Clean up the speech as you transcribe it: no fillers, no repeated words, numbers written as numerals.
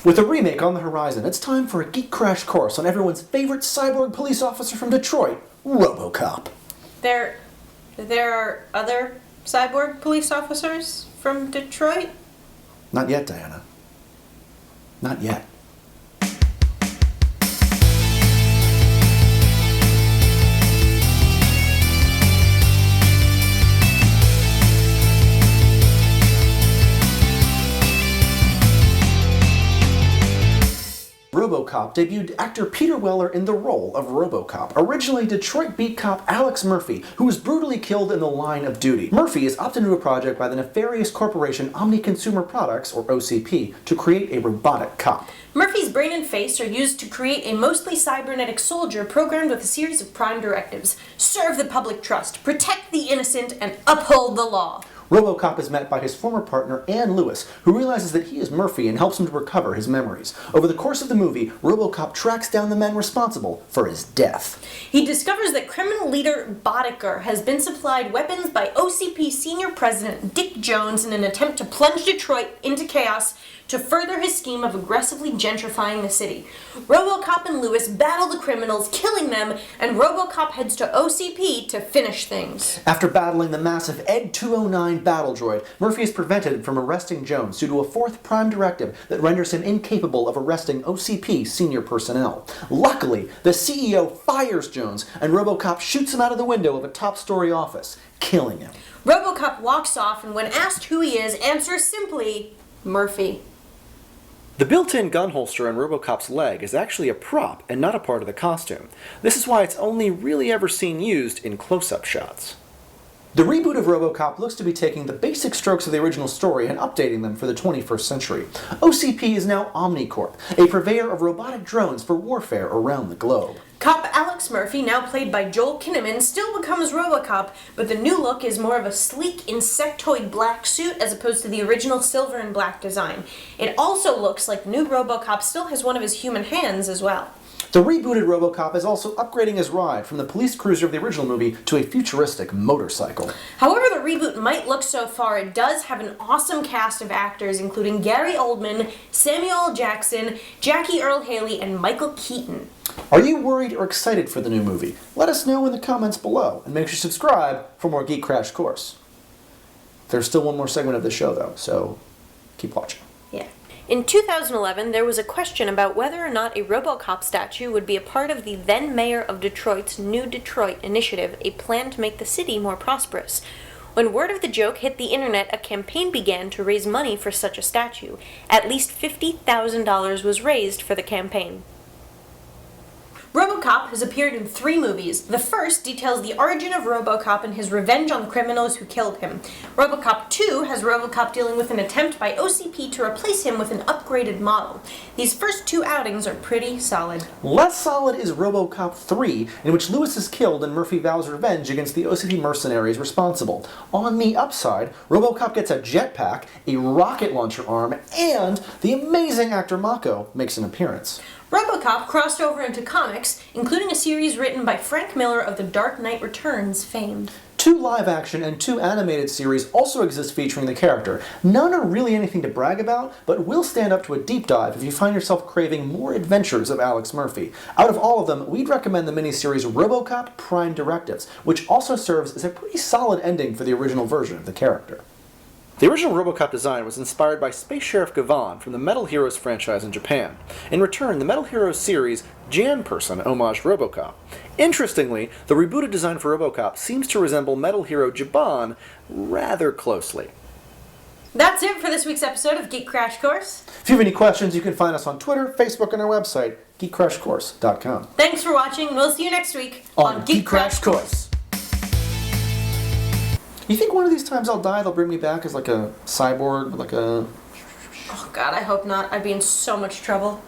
With a remake on the horizon, it's time for a geek crash course on everyone's favorite cyborg police officer from Detroit, RoboCop. There are other cyborg police officers from Detroit? Not yet, Diana. Not yet. RoboCop debuted actor Peter Weller in the role of RoboCop, originally Detroit beat cop Alex Murphy, who was brutally killed in the line of duty. Murphy is opted into a project by the nefarious corporation Omni Consumer Products, or OCP, to create a robotic cop. Murphy's brain and face are used to create a mostly cybernetic soldier programmed with a series of prime directives: serve the public trust, protect the innocent, and uphold the law. RoboCop is met by his former partner, Ann Lewis, who realizes that he is Murphy and helps him to recover his memories. Over the course of the movie, RoboCop tracks down the men responsible for his death. He discovers that criminal leader Boddicker has been supplied weapons by OCP senior president Dick Jones in an attempt to plunge Detroit into chaos to further his scheme of aggressively gentrifying the city. RoboCop and Lewis battle the criminals, killing them, and RoboCop heads to OCP to finish things. After battling the massive Ed 209 battle droid, Murphy is prevented from arresting Jones due to a fourth prime directive that renders him incapable of arresting OCP senior personnel. Luckily, the CEO fires Jones, and RoboCop shoots him out of the window of a top-story office, killing him. RoboCop walks off, and when asked who he is, answers simply, Murphy. The built-in gun holster on RoboCop's leg is actually a prop and not a part of the costume. This is why it's only really ever seen used in close-up shots. The reboot of RoboCop looks to be taking the basic strokes of the original story and updating them for the 21st century. OCP is now Omnicorp, a purveyor of robotic drones for warfare around the globe. Cop Alex Murphy, now played by Joel Kinnaman, still becomes RoboCop, but the new look is more of a sleek insectoid black suit as opposed to the original silver and black design. It also looks like new RoboCop still has one of his human hands as well. The rebooted RoboCop is also upgrading his ride from the police cruiser of the original movie to a futuristic motorcycle. However the reboot might look so far, it does have an awesome cast of actors including Gary Oldman, Samuel L. Jackson, Jackie Earle Haley, and Michael Keaton. Are you worried or excited for the new movie? Let us know in the comments below, and make sure to subscribe for more Geek Crash Course. There's still one more segment of the show though, so keep watching. Yeah. In 2011, there was a question about whether or not a RoboCop statue would be a part of the then mayor of Detroit's New Detroit initiative, a plan to make the city more prosperous. When word of the joke hit the internet, a campaign began to raise money for such a statue. At least $50,000 was raised for the campaign. RoboCop has appeared in 3 movies. The first details the origin of RoboCop and his revenge on the criminals who killed him. RoboCop 2 has RoboCop dealing with an attempt by OCP to replace him with an upgraded model. These first 2 outings are pretty solid. Less solid is RoboCop 3, in which Lewis is killed and Murphy vows revenge against the OCP mercenaries responsible. On the upside, RoboCop gets a jetpack, a rocket launcher arm, and the amazing actor Mako makes an appearance. RoboCop crossed over into comics, including a series written by Frank Miller of The Dark Knight Returns fame. 2 live-action and 2 animated series also exist featuring the character. None are really anything to brag about, but will stand up to a deep dive if you find yourself craving more adventures of Alex Murphy. Out of all of them, we'd recommend the miniseries RoboCop Prime Directives, which also serves as a pretty solid ending for the original version of the character. The original RoboCop design was inspired by Space Sheriff Gavan from the Metal Heroes franchise in Japan. In return, the Metal Heroes series Jan Person homaged RoboCop. Interestingly, the rebooted design for RoboCop seems to resemble Metal Hero Jaban rather closely. That's it for this week's episode of Geek Crash Course. If you have any questions, you can find us on Twitter, Facebook, and our website, geekcrashcourse.com. Thanks for watching, and we'll see you next week on Geek Crash Course. You think one of these times I'll die, they'll bring me back as like a cyborg, like a... Oh God, I hope not. I'd be in so much trouble.